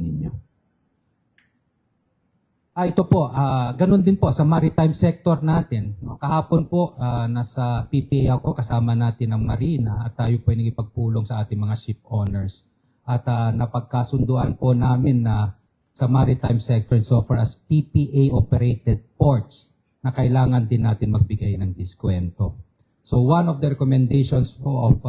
ninyo. Ito po, ganun din po sa maritime sector natin. No? Kahapon po, nasa PPA ako, kasama natin ang Marina at tayo po ay nagipagpulong sa ating mga ship owners. At napagkasunduan po namin na sa maritime sector so far as PPA-operated ports na kailangan din natin magbigay ng diskwento. So one of the recommendations po of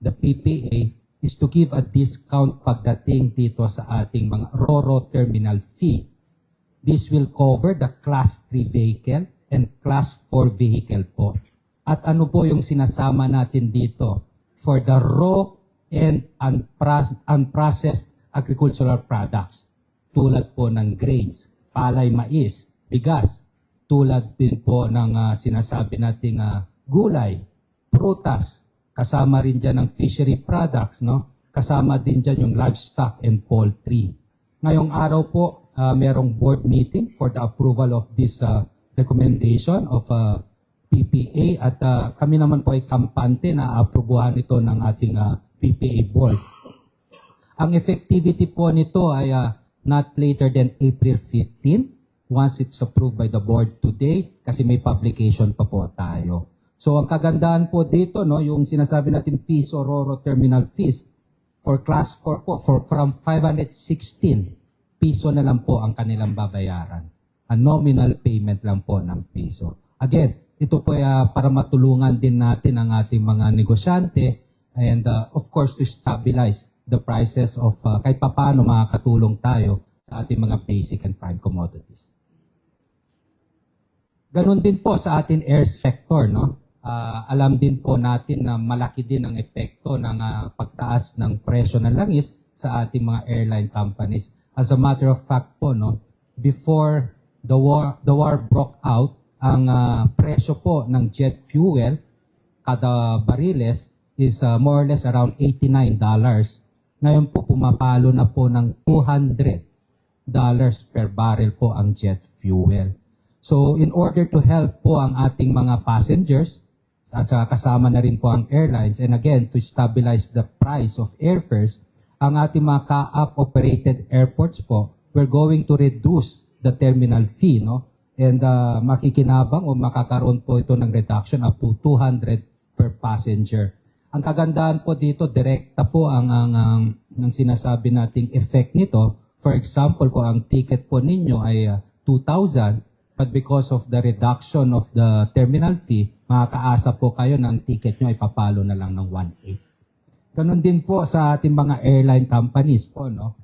the PPA is to give a discount pagdating dito sa ating mga RoRo terminal fee. This will cover the Class 3 vehicle and Class 4 vehicle po. At ano po yung sinasama natin dito? For the raw and unprocessed agricultural products. Tulad po ng grains, palay, mais, bigas. Tulad din po ng sinasabi nating gulay, prutas. Kasama rin dyan ng fishery products, no? Kasama din dyan yung livestock and poultry. Ngayong araw po, merong board meeting for the approval of this recommendation of PPA at kami naman po ay kampante na aprubuhan ito ng ating PPA board. Ang effectivity po nito ay not later than April 15 once it's approved by the board today kasi may publication pa po tayo. So ang kagandahan po dito, no, yung sinasabi natin piso RoRo terminal fees for class 4 po from 516 piso na lang po ang kanilang babayaran. A nominal payment lang po ng piso. Again, ito po para matulungan din natin ang ating mga negosyante and of course to stabilize the prices of kahit paano makakatulong tayo sa ating mga basic and prime commodities. Ganon din po sa ating air sector, no? Alam din po natin na malaki din ang epekto ng pagtaas ng presyo ng langis sa ating mga airline companies. As a matter of fact po, no, before the war broke out, ang presyo po ng jet fuel kada bariles is more or less around $89. Ngayon po pumapalo na po ng $200 per barrel po ang jet fuel. So in order to help po ang ating mga passengers at kasama na rin po ang airlines and again to stabilize the price of airfares, ang ating mga CAAP-operated airports po, we're going to reduce the terminal fee, no? And makikinabang o makakaroon po ito ng reduction up to 200 per passenger. Ang kagandahan po dito, direkta po ang sinasabi nating effect nito. For example, kung ang ticket po ninyo ay 2,000, but because of the reduction of the terminal fee, makakaasa po kayo na ang ticket nyo ay papalo na lang ng 1,800. Ganon din po sa ating mga airline companies po, no?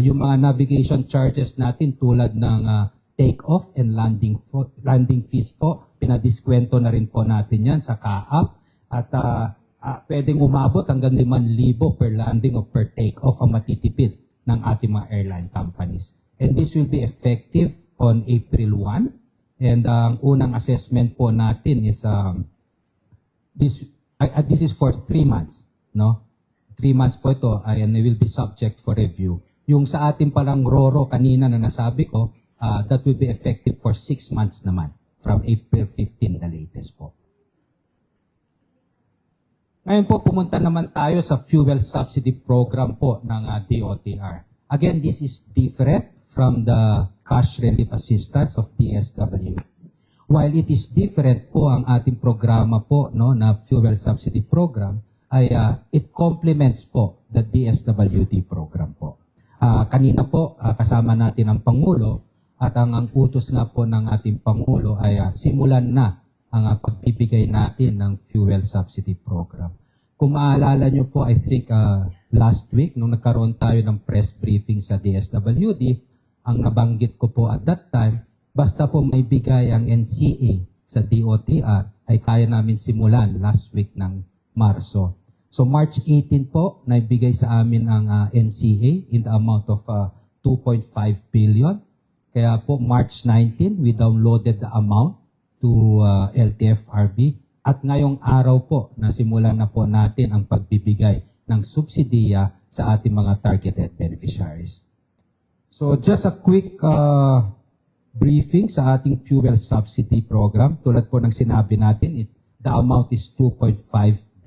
Yung mga navigation charges natin tulad ng take-off and landing fees po, pinadiskwento na rin po natin yan sa CAAP at pwedeng umabot hanggang 5,000 per landing o per take-off ang matitipid ng ating mga airline companies. And this will be effective on April 1 and ang unang assessment po natin is this is for 3 months. No? 3 months po ito and it will be subject for review. Yung sa ating palang RoRo kanina na nasabi ko, that will be effective for 6 months naman from April 15 the latest po. Ngayon po pumunta naman tayo sa fuel subsidy program po ng DOTR. Again, this is different from the cash relief assistance of DSWD. While it is different po ang ating programa po, no, na fuel subsidy program, ay it complements po the DSWD program po. Kanina po kasama natin ang Pangulo at ang utos nga po ng ating Pangulo ay simulan na ang pagbibigay natin ng fuel subsidy program. Kung maalala nyo po, I think last week nung nagkaroon tayo ng press briefing sa DSWD, ang nabanggit ko po at that time, basta po may bigay ang NCA sa DOTR ay kaya namin simulan last week ng Marso. So March 18 po, naibigay sa amin ang NCA in the amount of 2.5 billion. Kaya po March 19, we downloaded the amount to LTFRB. At ngayong araw po, nasimulan na po natin ang pagbibigay ng subsidiya sa ating mga targeted beneficiaries. So just a quick briefing sa ating fuel subsidy program. Tulad po ng sinabi natin, the amount is 2.5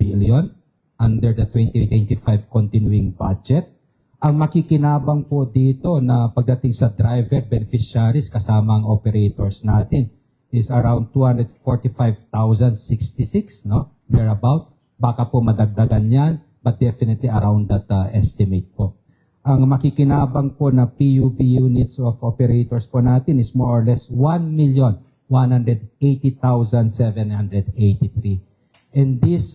billion under the 2025 continuing budget. Ang makikinabang po dito na pagdating sa driver beneficiaries kasama ang operators natin is around 245,066, no? Thereabout. Baka po madagdagan yan, but definitely around that estimate po. Ang makikinabang po na PUV units of operators po natin is more or less 1,180,783. And this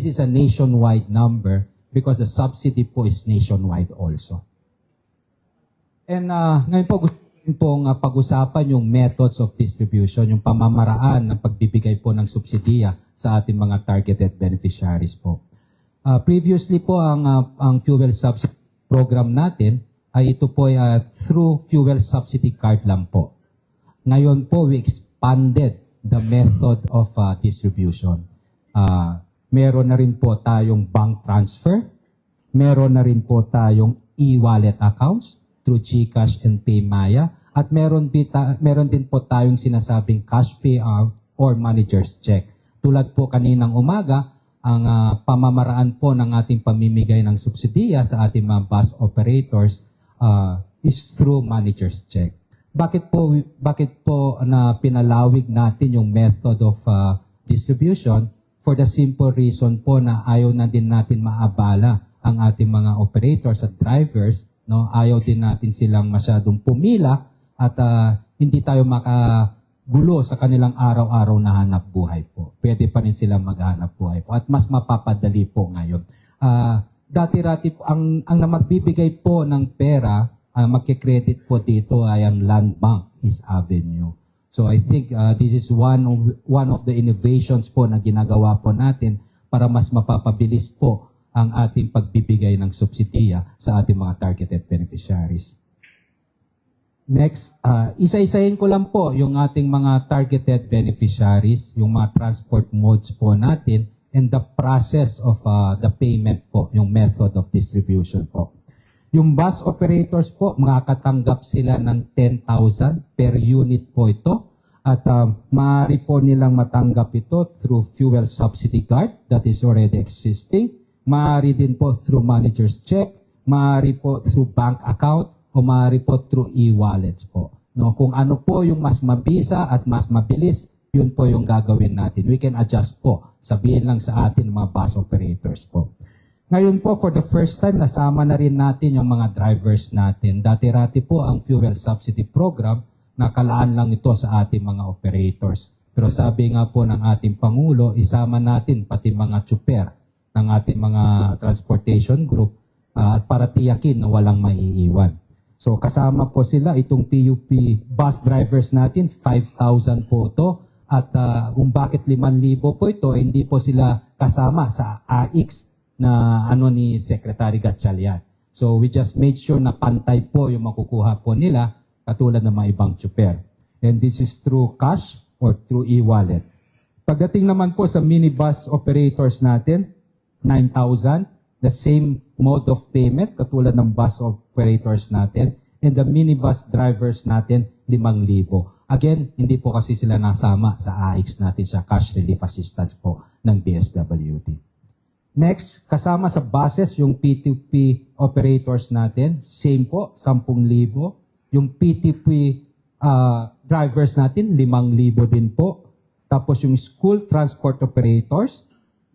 is a nationwide number because the subsidy po is nationwide also. And ngayon po gusto pong pag-usapan yung methods of distribution, yung pamamaraan ng pagbibigay po ng subsidiya sa ating mga targeted beneficiaries po. Previously po ang fuel subsidy program natin ay ito po through fuel subsidy card lang po. Ngayon po we expanded the method of distribution. Meron na rin po tayong bank transfer, meron na rin po tayong e-wallet accounts through GCash and PayMaya, at meron din po tayong sinasabing cash payout or manager's check. Tulad po kaninang umaga, ang pamamaraan po ng ating pamimigay ng subsidiya sa ating mga bus operators is through manager's check. Bakit po na pinalawig natin yung method of distribution? For the simple reason po na ayaw na din natin maabala ang ating mga operators at drivers, no? Ayaw din natin silang masyadong pumila at hindi tayo makagulo sa kanilang araw-araw na hanap buhay po. Pwede pa rin silang maghanap buhay po at mas mapapadali po ngayon. Dati-rati po, ang magbibigay po ng pera, magkikredit po dito ay ang Land Bank is Avenue. So I think this is one of the innovations po na ginagawa po natin para mas mapapabilis po ang ating pagbibigay ng subsidiya sa ating mga targeted beneficiaries. Next, isa-isahin ko lang po yung ating mga targeted beneficiaries, yung mga transport modes po natin, and the process of the payment po, yung method of distribution po. Yung bus operators po, makakatanggap sila ng 10,000 per unit po ito. At maaari po nilang matanggap ito through fuel subsidy card that is already existing. Maaari din po through manager's check. Maaari po through bank account. O maaari po through e-wallets po. No, kung ano po yung mas mabisa at mas mabilis, yun po yung gagawin natin. We can adjust po. Sabihin lang sa atin mga bus operators po. Ngayon po, for the first time, nasama na rin natin yung mga drivers natin. Dati-rati po ang fuel subsidy program, nakalaan lang ito sa ating mga operators. Pero sabi nga po ng ating Pangulo, isama natin pati mga tsuper ng ating mga transportation group at para tiyakin na walang maiiwan. So kasama po sila, itong PUP bus drivers natin, 5,000 po ito. At kung bakit 5,000 po ito, hindi po sila kasama sa AIX na ni Secretary Gatchalian. So we just made sure na pantay po yung makukuha po nila katulad ng mga ibang tsuper. And this is through cash or through e-wallet. Pagdating naman po sa minibus operators natin, 9,000, the same mode of payment katulad ng bus operators natin, and the minibus drivers natin, 5,000. Again, hindi po kasi sila nasama sa AIX natin sa cash relief assistance po ng DSWD. Next, kasama sa buses yung P2P operators natin, same po, 10,000. Yung P2P drivers natin, 5,000 din po. Tapos yung school transport operators,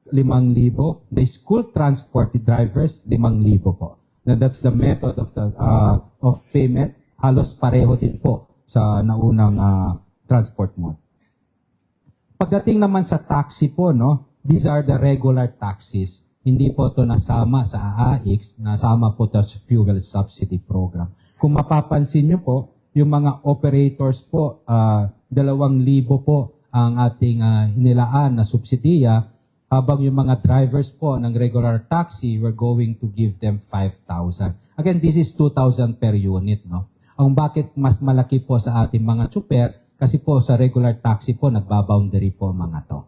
5,000. The school transport drivers, 5,000 po. Now, that's the method of payment. Halos pareho din po sa naunang transport mode. Pagdating naman sa taxi po, no, these are the regular taxis. Hindi po ito nasama sa AIX, nasama po ito sa fuel subsidy program. Kung mapapansin nyo po, yung mga operators po, 2,000 po ang ating inilaan na subsidiya, habang yung mga drivers po ng regular taxi, we're going to give them 5,000. Again, this is 2,000 per unit, no? Ang bakit mas malaki po sa ating mga tsuper, kasi po sa regular taxi po, nagbaboundary po mga to.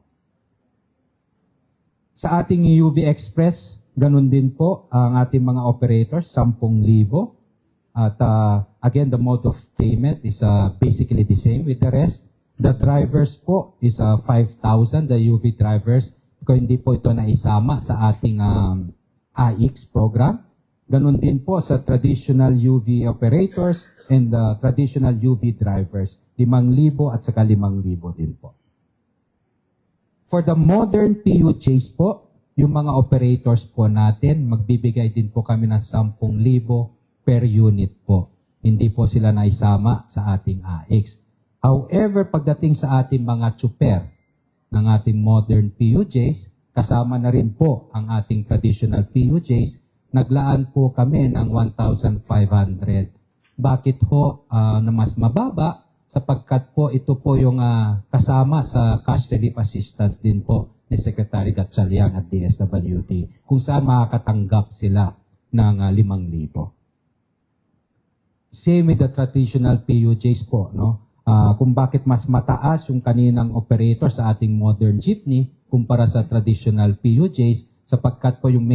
Sa ating UV Express, ganun din po ang ating mga operators, 10,000. At again, the mode of payment is basically the same with the rest. The drivers po is 5,000, the UV drivers, kung hindi po ito naisama sa ating AIX program. Ganon din po sa traditional UV operators and traditional UV drivers, 5,000 at saka 5,000 din po. For the modern PUJs po, yung mga operators po natin, magbibigay din po kami ng 10,000 per unit po. Hindi po sila naisama sa ating AX. However, pagdating sa ating mga chuper ng ating modern PUJs, kasama na rin po ang ating traditional PUJs, naglaan po kami ng 1,500. Bakit ho na mas mababa? Sapagkat po ito po yung kasama sa cash relief assistance din po ni Secretary Gatchalian at DSWD, kung saan makakatanggap sila ng 5,000. Same with the traditional PUJs po, no? Kung bakit mas mataas yung kaninang operator sa ating modern jeepney kumpara sa traditional PUJs, sapagkat po yung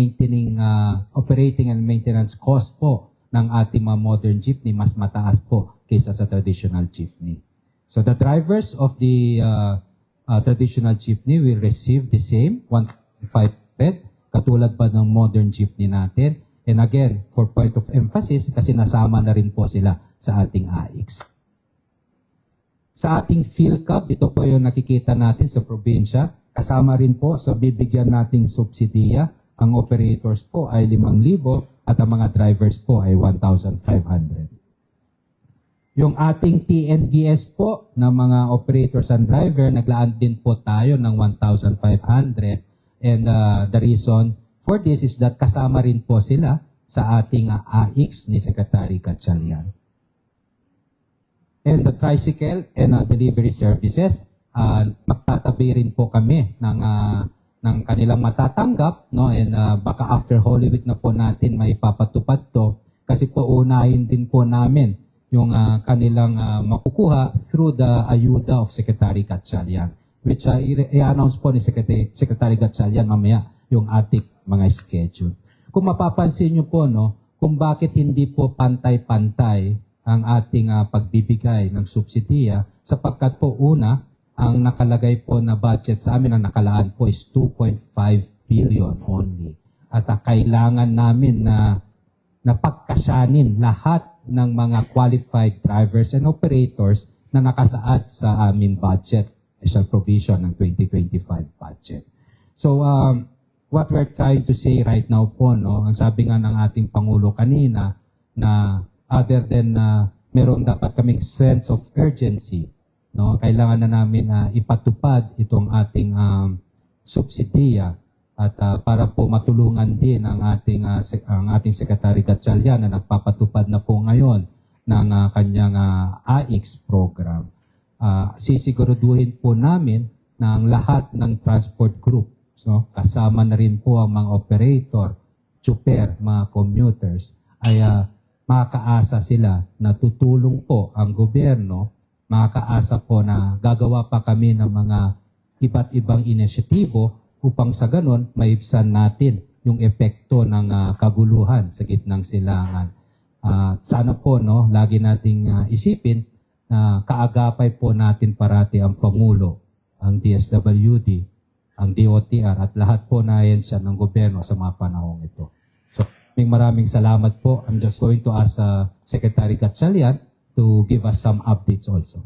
operating and maintenance cost po ng ating mga modern jeepney mas mataas po kaysa sa traditional jeepney. So the drivers of the traditional jeepney will receive the same 1,500 katulad pa ng modern jeepney natin. And again, for point of emphasis, kasi nasama na rin po sila sa ating AX. Sa ating PhilCab, ito po yung nakikita natin sa probinsya. Kasama rin po sa bibigyan nating subsidiya. Ang operators po ay 5,000 at ang mga drivers po ay 1,500. Yung ating TNVS po na mga operators and driver, naglaan din po tayo ng 1,500. And the reason for this is that kasama rin po sila sa ating AX ni Secretary Gatchalian. And the tricycle and delivery services, magtatabi rin po kami ng kanilang matatanggap, no? And baka after Holy Week na po natin may papatupad to, kasi po unahin din po namin yung kanilang makukuha through the ayuda of Secretary Gatchalian, which i-announce po ni Secretary Gatchalian mamaya yung ating mga schedule. Kung mapapansin nyo po, no, kung bakit hindi po pantay-pantay ang ating pagbibigay ng subsidiya, sapagkat po una, ang nakalagay po na budget sa amin, ang nakalaan po is 2.5 billion only. At kailangan namin na pagkasyanin lahat ng mga qualified drivers and operators na nakasaad sa aming budget, special provision ng 2025 budget. So, what we're trying to say right now po, no, ang sabi nga ng ating Pangulo kanina, na other than meron dapat kaming sense of urgency, no, kailangan na namin ipatupad itong ating subsidiya at para po matulungan din ang ating Secretary Gatchalian na nagpapatupad na po ngayon ng kanyang AX program. Sisiguraduhin po namin na ang lahat ng transport group, so kasama na rin po ang mga operator, chuper, mga commuters, ay makakaasa sila na tutulong po ang gobyerno, makakaasa po na gagawa pa kami ng mga iba't ibang inisyatibo upang sa ganon maibsan natin yung epekto ng kaguluhan sa gitnang silangan. Sana po, no, lagi nating isipin na kaagapay po natin parati ang Pangulo, ang DSWD, ang DOTR at lahat po na ahensya ng gobyerno sa mga panahong ito. So, maraming salamat po. I'm just going to ask Secretary Gatchalian to give us some updates also.